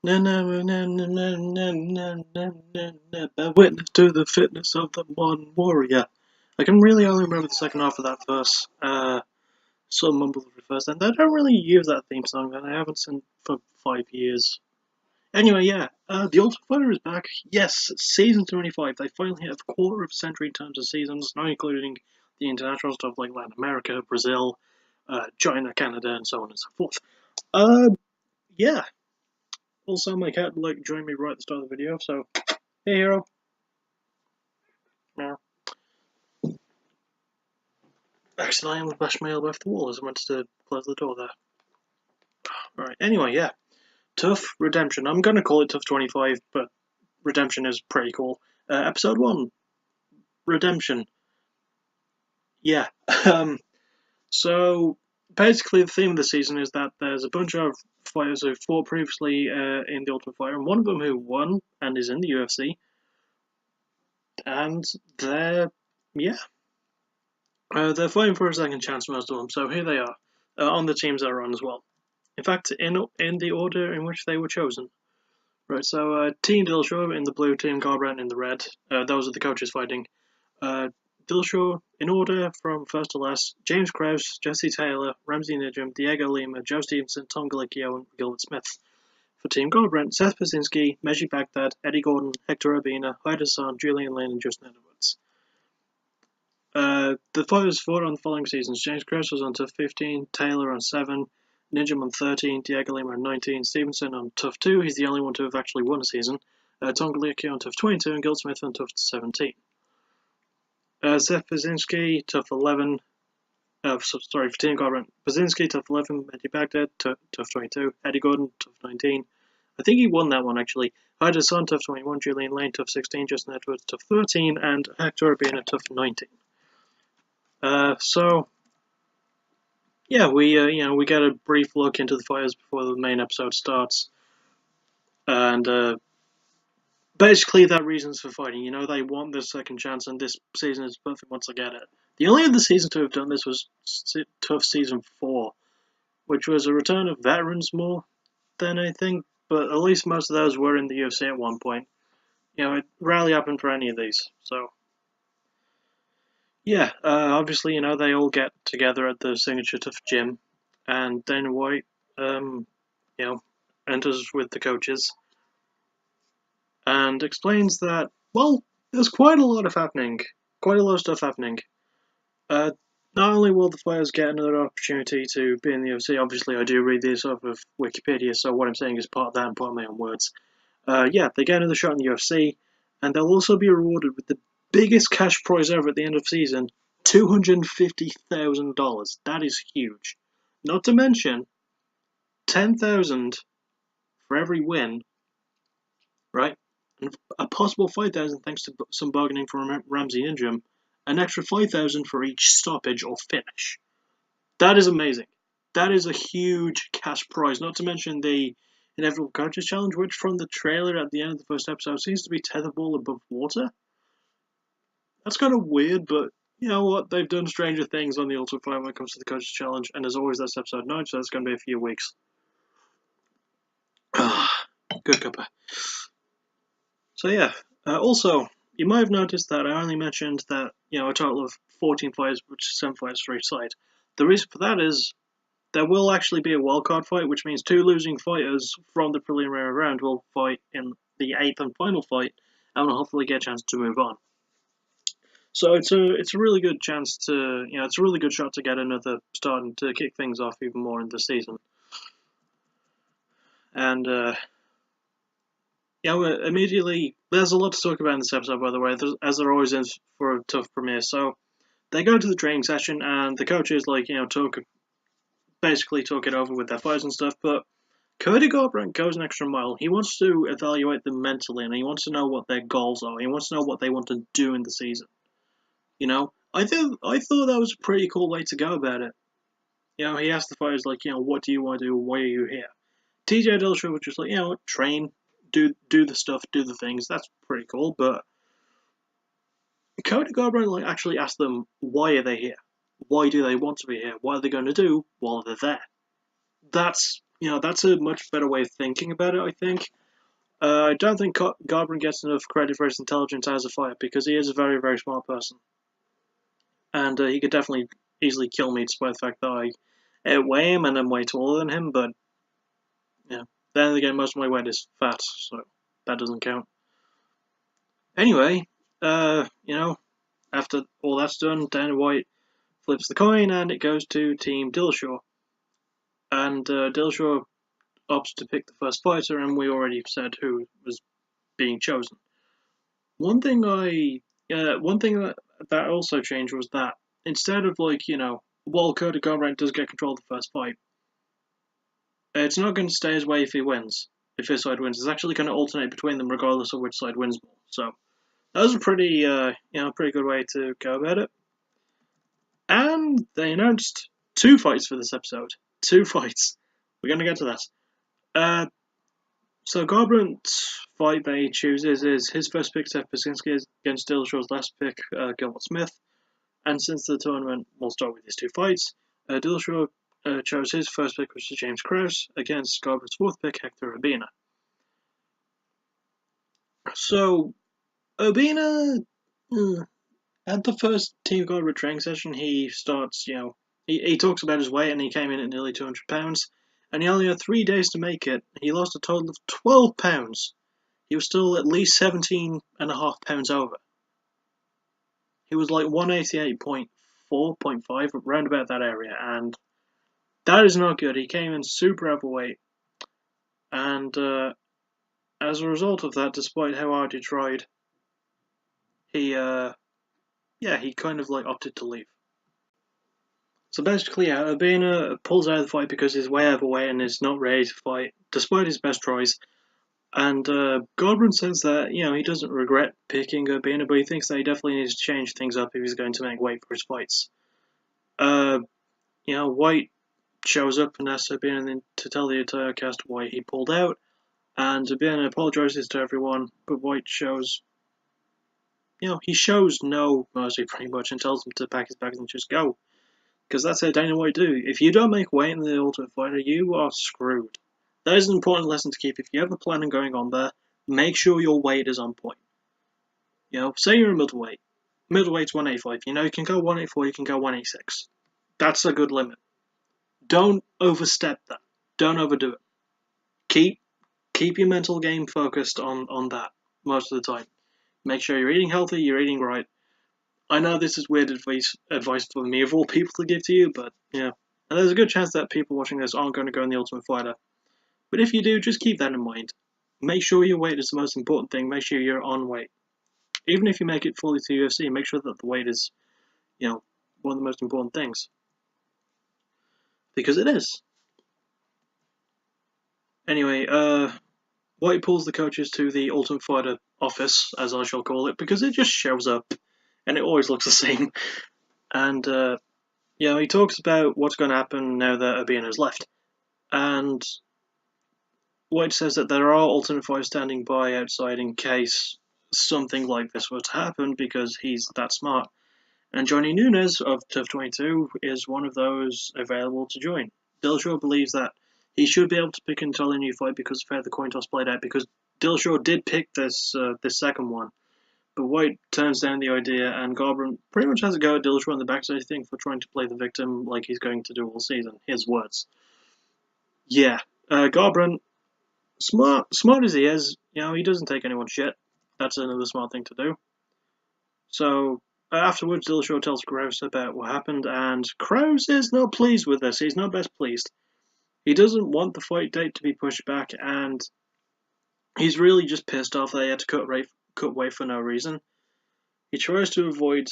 Bear witness to the fitness of the modern warrior. I can really only remember the second half of that verse. Sort of mumble the first, and I don't really use that theme song that I haven't seen for 5 years. Anyway, yeah, The Ultimate Fighter is back. Yes, season 25. They finally hit a quarter of a century in terms of seasons, not including the international stuff like Latin America, Brazil, China, Canada, and so on and so forth. Yeah. Also, my cat joined me right at the start of the video, so hey, hero. Meow. Actually, I almost bashed my elbow off the wall as I went to close the door there. Right. Anyway, yeah. TUF Redemption. I'm gonna call it TUF 25, but Redemption is pretty cool. Episode 1. Redemption. Yeah. So basically, the theme of the season is that there's a bunch of fighters who fought previously in the Ultimate Fighter, and one of them who won and is in the UFC. And they're fighting for a second chance, most of them. So here they are on the teams that are on as well. In fact, in the order in which they were chosen. Right. So Team Dillashaw in the blue, Team Garbrandt in the red. Those are the coaches fighting. Dillashaw in order from first to last: James Krause, Jesse Taylor, Ramsey Nijem, Diego Lima, Joe Stevenson, Tom Galicchio, and Gilbert Smith. For Team Garbrandt, Seth Pazinski, Meji Baghdad, Eddie Gordon, Hector Urbina, Hyde Hassan, Julian Lane, and Justin Edwards. The fighters fought on the following seasons. James Krause was on TUF 15, Taylor on 7, Nijem on 13, Diego Lima on 19, Stevenson on TUF 2, he's the only one to have actually won a season, Tom Galicchio on TUF 22, and Gil Smith on TUF 17. Seth Pazinski, TUF 11, for Team Garbrandt, Pazinski, TUF 11, Eddie Baghdad, TUF 22, Eddie Gordon, TUF 19. I think he won that one actually. Hyde Hassan, TUF 21, Julian Lane, TUF 16, Justin Edwards, TUF 13, and Hector Urbina, TUF 19. So yeah, we get a brief look into the fighters before the main episode starts, and basically their reasons for fighting. They want this second chance, and this season is the perfect one to get it. The only other season to have done this was TUF Season 4, which was a return of veterans more than anything, but at least most of those were in the UFC at one point. It rarely happened for any of these, so yeah, obviously, they all get together at the Signature TUF gym, and Dana White, enters with the coaches and explains that, well, there's quite a lot of stuff happening. Not only will the players get another opportunity to be in the UFC, obviously I do read this off of Wikipedia, so what I'm saying is part of that and part of my own words. They get another shot in the UFC, and they'll also be rewarded with the biggest cash prize ever at the end of the season, $250,000. That is huge. Not to mention, $10,000 for every win, right? And a possible $5,000 thanks to some bargaining from Ramsey Nijem, an extra $5,000 for each stoppage or finish. That is amazing. That is a huge cash prize. Not to mention the inevitable coaches challenge, which from the trailer at the end of the first episode seems to be tetherball above water. That's kind of weird, but you know what? They've done stranger things on the Ultimate Fighter when it comes to the coaches challenge, and as always, that's episode 9, so that's going to be a few weeks. Good cuppa. So yeah. Also, you might have noticed that I only mentioned that a total of 14 fighters, which is 7 fighters for each side. The reason for that is there will actually be a wildcard fight, which means 2 losing fighters from the preliminary round will fight in the 8th and final fight, and will hopefully get a chance to move on. So it's a really good chance to it's a really good shot to get another start and to kick things off even more in the season. And immediately there's a lot to talk about in this episode, by the way, as there always is for a TUF premiere. So they go to the training session, and the coaches basically talk it over with their fighters and stuff. But Cody Garbrandt goes an extra mile. He wants to evaluate them mentally, and he wants to know what their goals are. He wants to know what they want to do in the season. I thought that was a pretty cool way to go about it. He asked the fighters what do you want to do? Why are you here? TJ Dillashaw was just train, do the stuff, do the things. That's pretty cool. But Cody Garbrandt actually asked them, why are they here? Why do they want to be here? What are they going to do while they're there? That's that's a much better way of thinking about it, I think. I don't think Garbrandt gets enough credit for his intelligence as a fighter because he is a very, very smart person. And he could definitely easily kill me despite the fact that I outweigh him and I'm way taller than him, but yeah. Then again, most of my weight is fat, so that doesn't count. Anyway, after all that's done, Dana White flips the coin and it goes to Team Dillashaw. And Dillashaw opts to pick the first fighter, and we already said who was being chosen. One thing that also changed was that instead of while Cody Garbrandt does get control of the first fight, it's not going to stay his way if he wins. If his side wins, it's actually going to alternate between them regardless of which side wins more. So that was a pretty good way to go about it. And they announced 2 fights for this episode. 2 fights. We're going to get to that. So Garbrandt's fight that he chooses is his first pick, TUF Brzezinski, against Dillashaw's last pick, Gilbert Smith. And since the tournament, we'll start with his 2 fights. Dillashaw chose his first pick, which is James Krause, against Garbrandt's 4th pick, Hector Urbina. So, Urbina, at the first Team Garbrandt training session, he starts, he talks about his weight and he came in at nearly 200 pounds. And he only had 3 days to make it. He lost a total of 12 pounds. He was still at least 17.5 pounds over. He was like 188.4.5, around about that area, and that is not good. He came in super overweight, and as a result of that, despite how hard he tried, he kind of opted to leave. So basically, Urbina pulls out of the fight because he's way overweight and is not ready to fight, despite his best tries. And Garbrandt says that he doesn't regret picking Urbina, but he thinks that he definitely needs to change things up if he's going to make weight for his fights. White shows up and asks Urbina to tell the entire cast why he pulled out, and Urbina apologizes to everyone, but White shows no mercy pretty much and tells him to pack his bags and just go. Because that's how Dana White do. If you don't make weight in the Ultimate Fighter, you are screwed. That is an important lesson to keep. If you have a plan going on there, make sure your weight is on point. Say you're a middleweight. Middleweight's 185. You can go 184, you can go 186. That's a good limit. Don't overstep that. Don't overdo it. Keep your mental game focused on that most of the time. Make sure you're eating healthy, you're eating right. I know this is weird advice for me of all people to give to you, but yeah. And there's a good chance that people watching this aren't going to go in the Ultimate Fighter. But if you do, just keep that in mind. Make sure your weight is the most important thing. Make sure you're on weight. Even if you make it fully to UFC, make sure that the weight is, one of the most important things. Because it is. Anyway, White pulls the coaches to the Ultimate Fighter office, as I shall call it, because it just shows up, and it always looks the same. And, he talks about what's going to happen now that Urbina has left. And White says that there are Ultimate Fighters standing by outside in case something like this were to happen, because he's that smart. And Johnny Nunes of TUF 22 is one of those available to join. Dillashaw believes that he should be able to pick an entirely new fight because of how the coin toss played out, because Dillashaw did pick this second one. But White turns down the idea, and Garbrandt pretty much has a go at Dillashaw on the backside thing for trying to play the victim like he's going to do all season. His words. Yeah, Garbrandt, smart as he is, he doesn't take anyone's shit. That's another smart thing to do. So afterwards, Dillashaw tells Krause about what happened, and Krause is not pleased with this. He's not best pleased. He doesn't want the fight date to be pushed back, and he's really just pissed off that he had to cut weight for no reason. He tries to avoid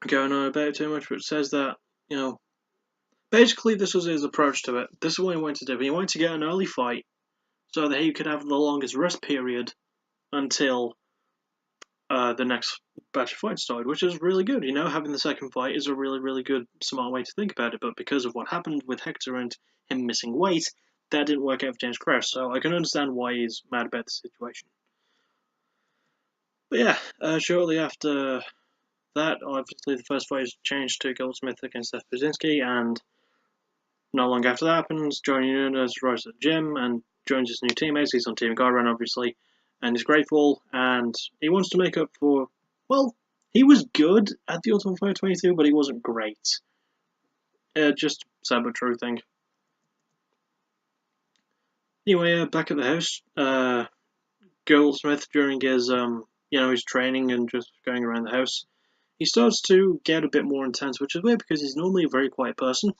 going on about it too much, but says that, basically this was his approach to it. This is what he wanted to do. He wanted to get an early fight so that he could have the longest rest period until the next batch of fights started, which is really good. Having the second fight is a really, really good, smart way to think about it. But because of what happened with Hector and him missing weight, that didn't work out for James Krause. So I can understand why he's mad about the situation. But yeah, shortly after that, obviously the first fight is changed to Goldsmith against TUF Brzezinski, and Not long after that happens, Johnny Nunes arrives at the gym and joins his new teammates. He's on Team Garbrandt, obviously, and he's grateful, and he wants to make up for, well, he was good at the Ultimate Fighter 22, but he wasn't great. Just sad but true thing. Anyway, back at the house, Goldsmith, during his, his training and just going around the house, he starts to get a bit more intense, which is weird because he's normally a very quiet person,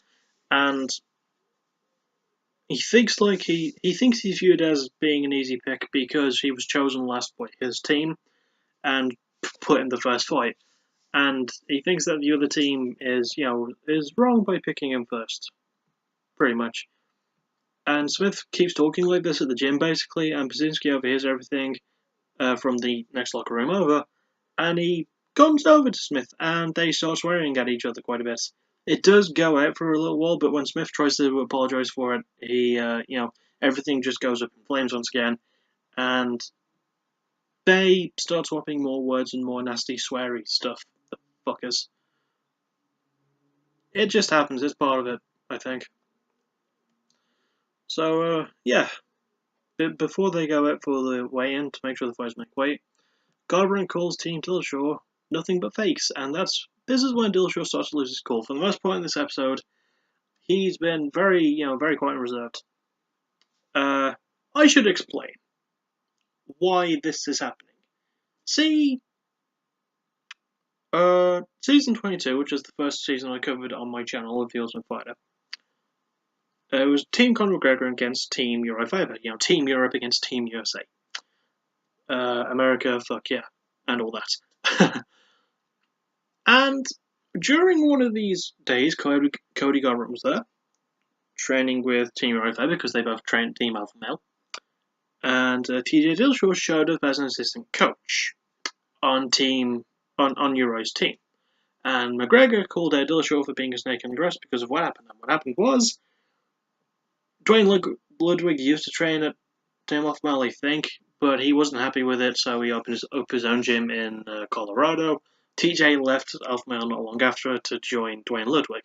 and he thinks he's viewed as being an easy pick because he was chosen last by his team and put in the first fight, and he thinks that the other team is wrong by picking him first, pretty much. And Smith keeps talking like this at the gym basically, and Brzezinski overhears everything from the next locker room over, and he comes over to Smith and they start swearing at each other quite a bit. It does go out for a little while, but when Smith tries to apologise for it, he, everything just goes up in flames once again, and they start swapping more words and more nasty, sweary stuff. The fuckers. It just happens. It's part of it, I think. So, yeah. Before they go out for the weigh-in to make sure the fighters make weight, Garbrandt calls Team Dillashaw nothing but fakes, and this is when Dillashaw starts to lose his cool. For the most part in this episode, he's been very quiet and reserved. I should explain why this is happening. See, season 22, which is the first season I covered on my channel of The Ultimate Fighter, it was Team Conor McGregor against Team Uri Faber. Team Europe against Team USA. America, fuck yeah, and all that. And during one of these days, Cody Garbrandt was there, training with Team Uri Faber because they both trained Team Alpha Male. And TJ Dillashaw showed up as an assistant coach on Uri's team. And McGregor called out Dillashaw for being a snake in the grass because of what happened. And what happened was, Dwayne Ludwig used to train at Team Alpha Male, I think, but he wasn't happy with it, so he opened his own gym in Colorado. TJ left Alpha Male not long after to join Dwayne Ludwig.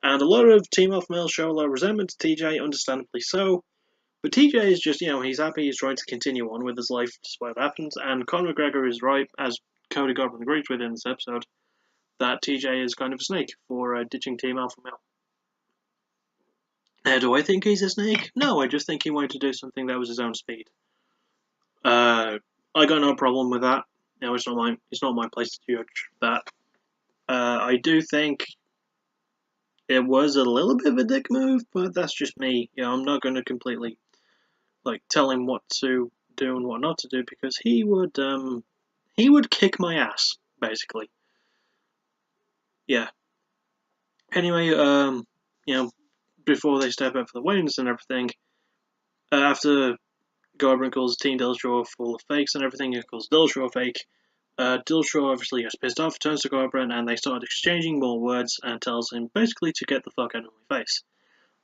And a lot of Team Alpha Male show a lot of resentment to TJ, understandably so. But TJ is just, he's happy, he's trying to continue on with his life despite what happens. And Conor McGregor is right, as Cody Garbrandt agrees with in this episode, that TJ is kind of a snake for ditching Team Alpha Male. Do I think he's a snake? No, I just think he wanted to do something that was his own speed. I got no problem with that. It's not my place to judge that. I do think it was a little bit of a dick move, but that's just me. I'm not going to completely tell him what to do and what not to do because he would kick my ass basically. Yeah. Anyway, before they step out for the weigh-ins and everything, after Garbrandt calls Team Dillashaw full of fakes and everything, he calls Dillashaw a fake. Dillashaw obviously gets pissed off, turns to Garbrandt, and they start exchanging more words and tells him basically to get the fuck out of my face.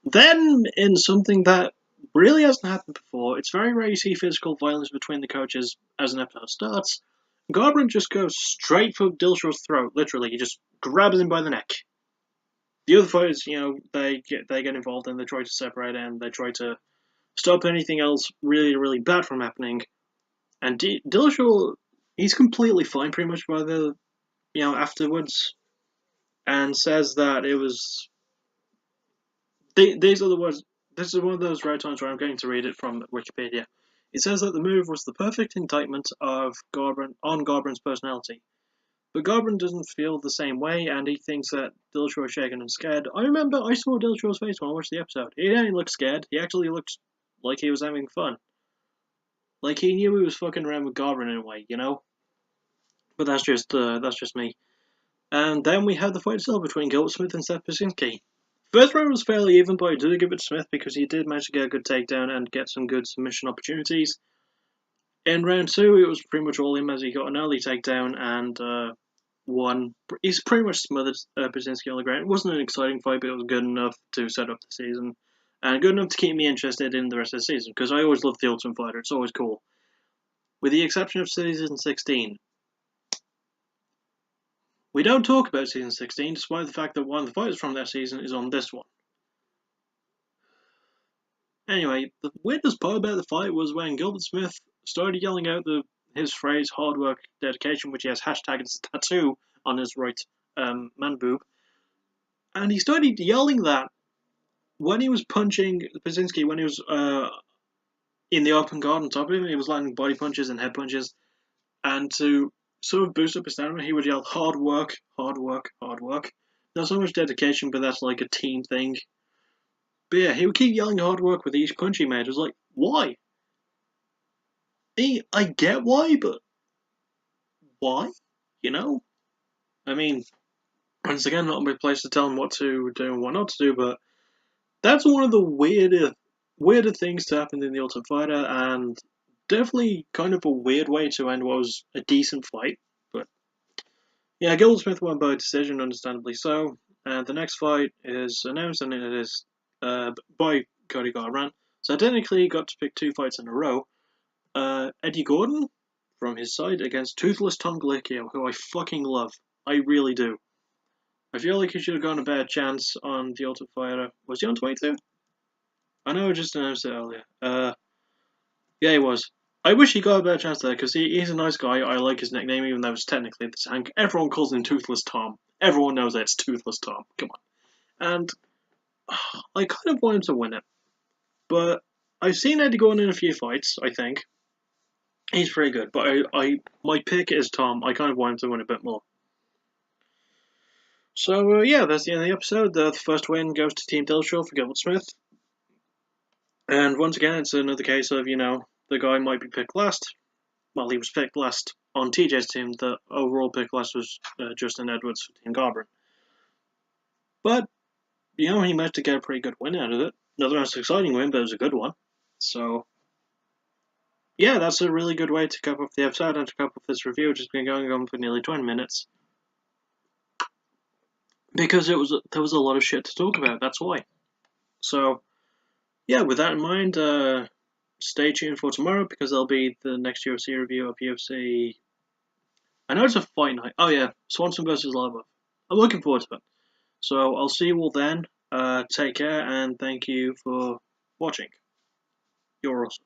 Then, in something that really hasn't happened before, it's very rare you see physical violence between the coaches as an episode starts. Garbrandt just goes straight for Dillashaw's throat, literally. He just grabs him by the neck. The other fighters, they get involved and they try to separate and they try to stop anything else really, really bad from happening. And Dillashaw, he's completely fine pretty much by the, afterwards, and says that it was. These are the words. This is one of those rare times where I'm going to read it from Wikipedia. It says that the move was the perfect indictment of Garbrandt's personality. But Garbrandt doesn't feel the same way, and he thinks that Dillashaw is shaken and scared. I remember I saw Dillashaw's face when I watched the episode. He didn't look scared. He actually looked like he was having fun. Like he knew he was fucking around with Garbrandt in a way, But that's just me. And then we had the fight itself between Goldsmith and Seth Brzezinski. First round was fairly even, but I do give it to Smith because he did manage to get a good takedown and get some good submission opportunities. In round 2, it was pretty much all him as he got an early takedown and won. He's pretty much smothered Brzezinski on the ground. It wasn't an exciting fight, but it was good enough to set up the season. And good enough to keep me interested in the rest of the season, because I always love The Ultimate Fighter. It's always cool. With the exception of Season 16. We don't talk about Season 16, despite the fact that one of the fighters from that season is on this one. Anyway, the weirdest part about the fight was when Gilbert Smith started yelling out his phrase "hard work, dedication," which he has hashtagged as a tattoo on his right man boob, and he started yelling that when he was punching Pazinski, when he was in the open guard on top of him, he was landing body punches and head punches, and to sort of boost up his stamina, he would yell "hard work, hard work, hard work." Not so much dedication, but that's like a team thing. But yeah, he would keep yelling hard work with each punch he made. It was like, why? I get why, but why? You know? I mean, once again, not my place to tell him what to do and what not to do, but that's one of the weirder things to happen in the Ultimate Fighter, and definitely kind of a weird way to end what was a decent fight. But yeah, Goldsmith won by decision, understandably so. And the next fight is announced, and it is by Cody Garbrandt. So technically, he got to pick 2 fights in a row. Eddie Gordon from his side against Toothless Tom Galicchio, who I fucking love. I really do. I feel like he should have gotten a better chance on the Ultimate Fighter. Was he on 22? I know I just announced it earlier. Yeah, he was. I wish he got a better chance there, because he's a nice guy. I like his nickname, even though it's technically the tank. Everyone calls him Toothless Tom. Everyone knows that it's Toothless Tom. Come on. And I kind of want him to win it. But I've seen Eddie Gordon in a few fights, I think. He's pretty good, but my pick is Tom. I kind of want him to win a bit more. So, yeah, that's the end of the episode. The first win goes to Team Dillashaw for Gilbert Smith. And once again, it's another case of, the guy might be picked last. Well, he was picked last on TJ's team. The overall pick last was Justin Edwards for Team Garbrandt. But, he managed to get a pretty good win out of it. Not the most exciting win, but it was a good one. So, yeah, that's a really good way to cap off the episode and to cap off this review, which has been going on for nearly 20 minutes. Because there was a lot of shit to talk about, that's why. So, yeah, with that in mind, stay tuned for tomorrow, because there'll be the next UFC review of UFC... I know it's a fight night. Oh yeah, Swanson versus Lava. I'm looking forward to it. So, I'll see you all then. Take care, and thank you for watching. You're awesome.